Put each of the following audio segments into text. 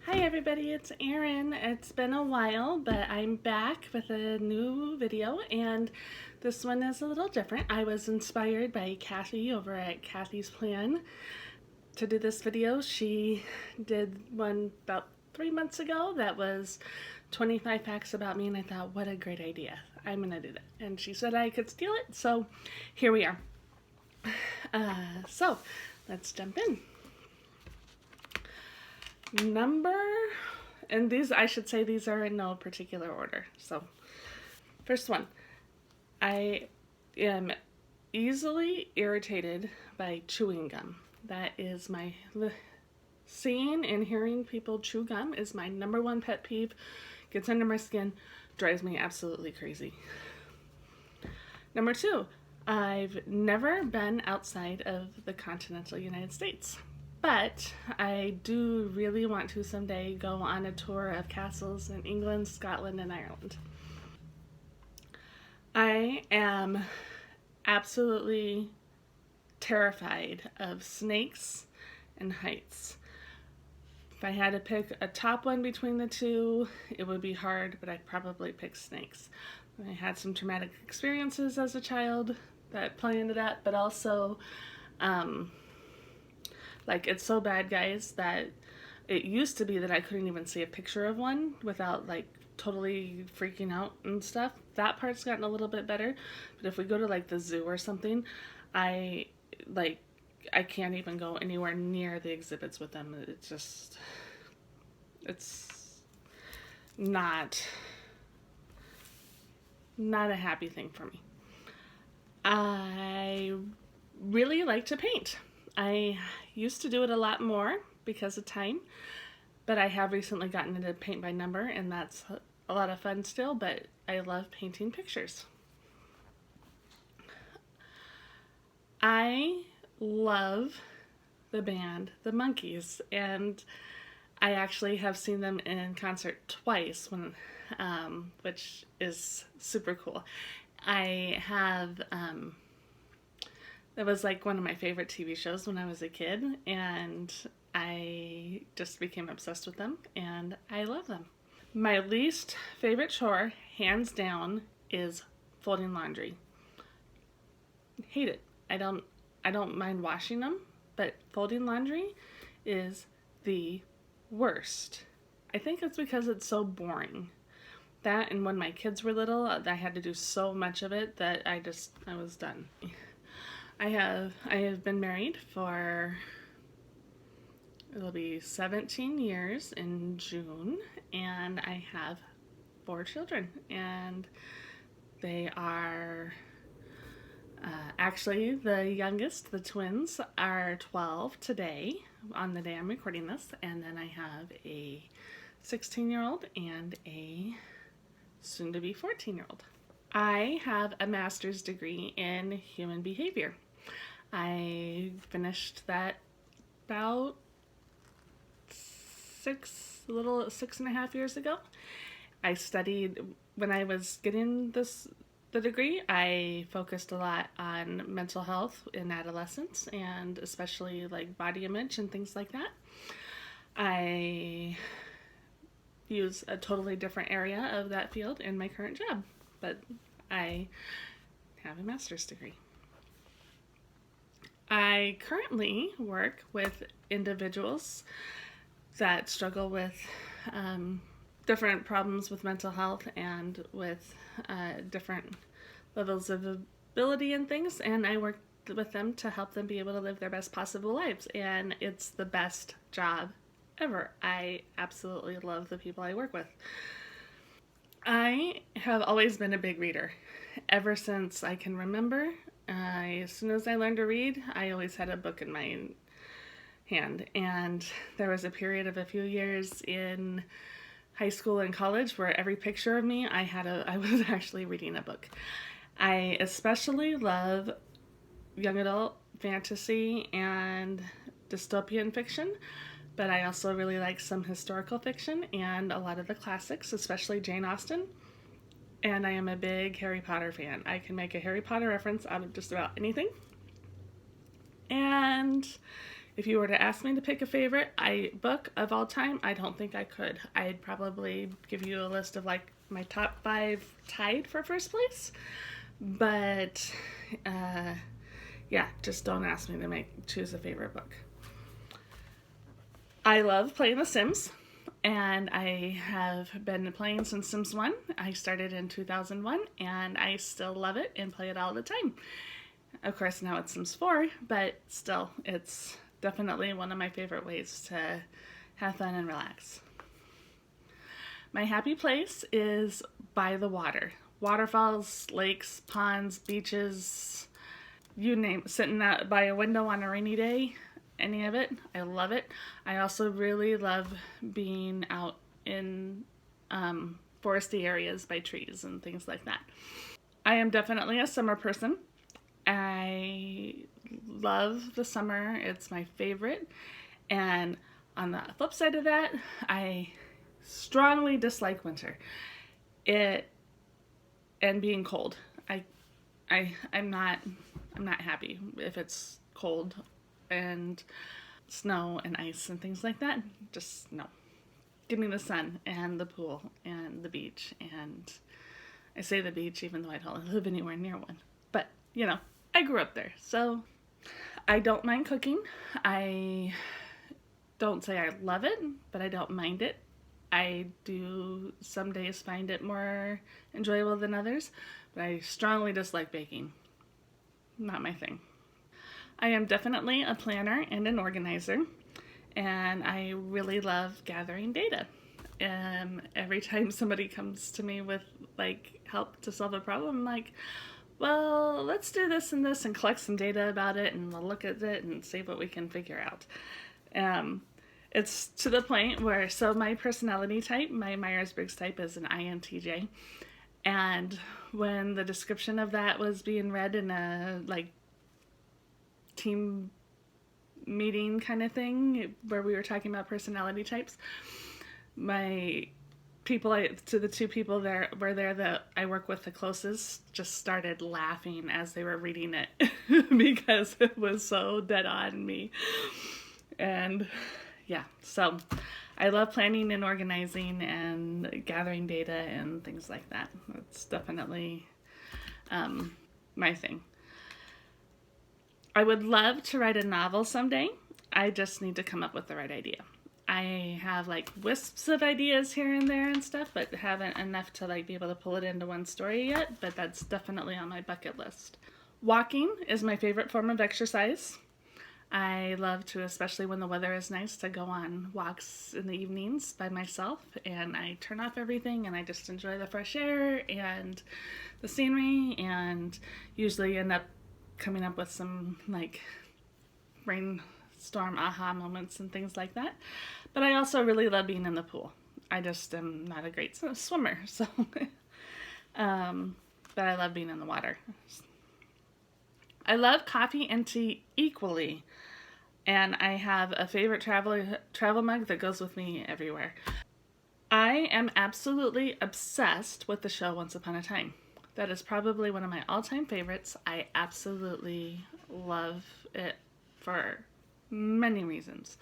Hi everybody, it's Erin. It's been a while, but I'm back with a new video, and this one is a little different. I was inspired by Kathy over at Kathy's Plan to do this video. She did one about 3 months ago that was 25 facts about me, and I thought, what a great idea. I'm gonna do that. And she said I could steal it, so here we are. So let's jump in. Number, and these, I should say these are in no particular order. So, first one, I am easily irritated by chewing gum. That is seeing and hearing people chew gum is my number one pet peeve. Gets under my skin, drives me absolutely crazy. Number two, I've never been outside of the continental United States. But I do really want to someday go on a tour of castles in England, Scotland, and Ireland. I am absolutely terrified of snakes and heights. If I had to pick a top one between the two, it would be hard, but I'd probably pick snakes. I had some traumatic experiences as a child that play into that, but also like, it's so bad, guys, that it used to be that I couldn't even see a picture of one without, like, totally freaking out and stuff. That part's gotten a little bit better. But if we go to, like, the zoo or something, I can't even go anywhere near the exhibits with them. It's not a happy thing for me. I really like to paint. I used to do it a lot more because of time, but I have recently gotten into paint by number, and that's a lot of fun still, but I love painting pictures. I love the band The Monkees, and I actually have seen them in concert twice, which is super cool. I have That was like one of my favorite TV shows when I was a kid, and I just became obsessed with them, and I love them. My least favorite chore, hands down, is folding laundry. Hate it. I don't mind washing them, but folding laundry is the worst. I think it's because it's so boring. That, and when my kids were little, I had to do so much of it that I was done. I have been married for, it'll be 17 years in June, and I have 4 children, and they are actually the youngest, the twins, are 12 today on the day I'm recording this, and then I have a 16-year-old and a soon-to-be 14-year-old. I have a master's degree in human behavior. I finished that about 6.5 years ago. I studied, when I was getting the degree, I focused a lot on mental health in adolescence, and especially like body image and things like that. I use a totally different area of that field in my current job, but I have a master's degree. I currently work with individuals that struggle with different problems with mental health and with different levels of ability and things, and I work with them to help them be able to live their best possible lives, and it's the best job ever. I absolutely love the people I work with. I have always been a big reader. Ever since I can remember, as soon as I learned to read, I always had a book in my hand. And there was a period of a few years in high school and college where every picture of me, I was actually reading a book. I especially love young adult fantasy and dystopian fiction, but I also really like some historical fiction and a lot of the classics, especially Jane Austen. And I am a big Harry Potter fan. I can make a Harry Potter reference out of just about anything. And If you were to ask me to pick a favorite book of all time, I don't think I could. I'd probably give you a list of like my top 5 tied for first place. But yeah, just don't ask me to choose a favorite book. I love playing The Sims, and I have been playing since Sims 1. I started in 2001, and I still love it and play it all the time. Of course, now it's Sims 4, but still, it's definitely one of my favorite ways to have fun and relax. My happy place is by the water. Waterfalls, lakes, ponds, beaches, you name it, sitting out by a window on a rainy day, any of it. I love it. I also really love being out in foresty areas by trees and things like that. I am definitely a summer person. I love the summer. It's my favorite. And on the flip side of that, I strongly dislike winter. And being cold. I'm not happy if it's cold and snow and ice and things like that. Just no. Give me the sun and the pool and the beach. And I say the beach even though I don't live anywhere near one. But, you know, I grew up there. So I don't mind cooking. I don't say I love it, but I don't mind it. I do some days find it more enjoyable than others, but I strongly dislike baking. Not my thing. I am definitely a planner and an organizer, and I really love gathering data. Every time somebody comes to me with like help to solve a problem, I'm like, well, let's do this and this and collect some data about it, and we'll look at it and see what we can figure out. It's to the point where, so my personality type, my Myers-Briggs type is an INTJ. And when the description of that was being read in a like team meeting kind of thing where we were talking about personality types, the two people there that I work with the closest just started laughing as they were reading it because it was so dead on me. And yeah, so I love planning and organizing and gathering data and things like that. It's definitely my thing. I would love to write a novel someday. I just need to come up with the right idea. I have like wisps of ideas here and there and stuff, but haven't enough to like be able to pull it into one story yet, but that's definitely on my bucket list. Walking is my favorite form of exercise. I love to, especially when the weather is nice, to go on walks in the evenings by myself, and I turn off everything and I just enjoy the fresh air and the scenery, and usually end up coming up with some like brainstorm aha moments and things like that. But I also really love being in the pool. I just am not a great swimmer, so but I love being in the water. I love coffee and tea equally, and I have a favorite travel mug that goes with me everywhere. I am absolutely obsessed with the show Once Upon a Time. That is probably one of my all-time favorites. I absolutely love it for many reasons,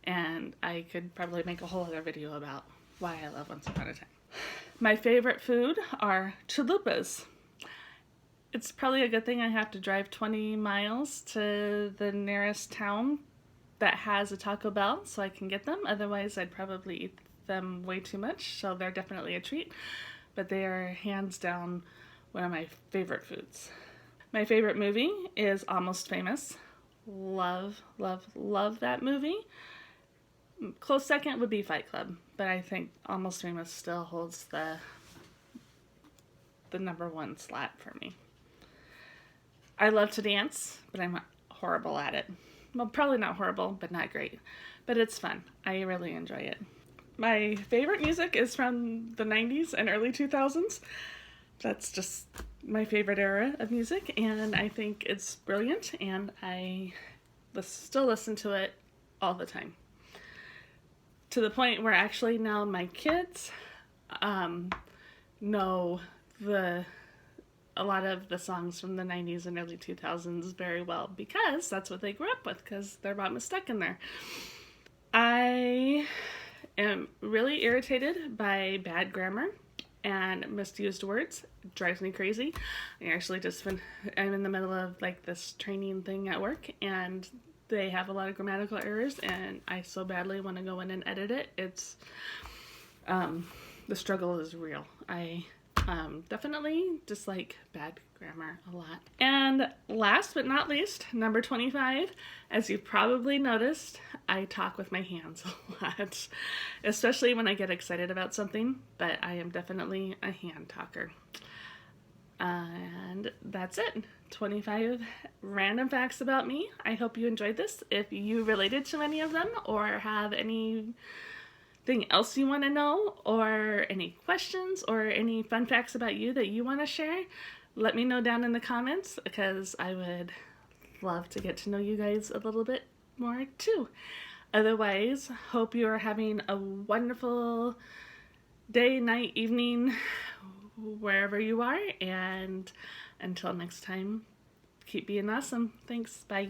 and I could probably make a whole other video about why I love Once Upon a Time. My favorite food are chalupas. It's probably a good thing I have to drive 20 miles to the nearest town that has a Taco Bell so I can get them. Otherwise, I'd probably eat them way too much, so they're definitely a treat. But they are hands down one of my favorite foods. My favorite movie is Almost Famous. Love, love, love that movie. Close second would be Fight Club, but I think Almost Famous still holds the number one slot for me. I love to dance, but I'm horrible at it. Well, probably not horrible, but not great. But it's fun. I really enjoy it. My favorite music is from the 90s and early 2000s. That's just my favorite era of music, and I think it's brilliant, and I still listen to it all the time. To the point where actually now my kids know the a lot of the songs from the 90s and early 2000s very well because that's what they grew up with, because their mom was stuck in there. I am really irritated by bad grammar and misused words. It drives me crazy. I'm in the middle of like this training thing at work, and they have a lot of grammatical errors, and I so badly want to go in and edit it. It's the struggle is real. I definitely dislike bad grammar a lot. And last but not least, number 25, as you've probably noticed, I talk with my hands a lot, especially when I get excited about something, but I am definitely a hand talker. And that's it. 25 random facts about me. I hope you enjoyed this. If you related to any of them or have anything else you want to know, or any questions or any fun facts about you that you want to share, let me know down in the comments, because I would love to get to know you guys a little bit more too. Otherwise, hope you are having a wonderful day, night, evening, wherever you are, and until next time, keep being awesome. Thanks. Bye.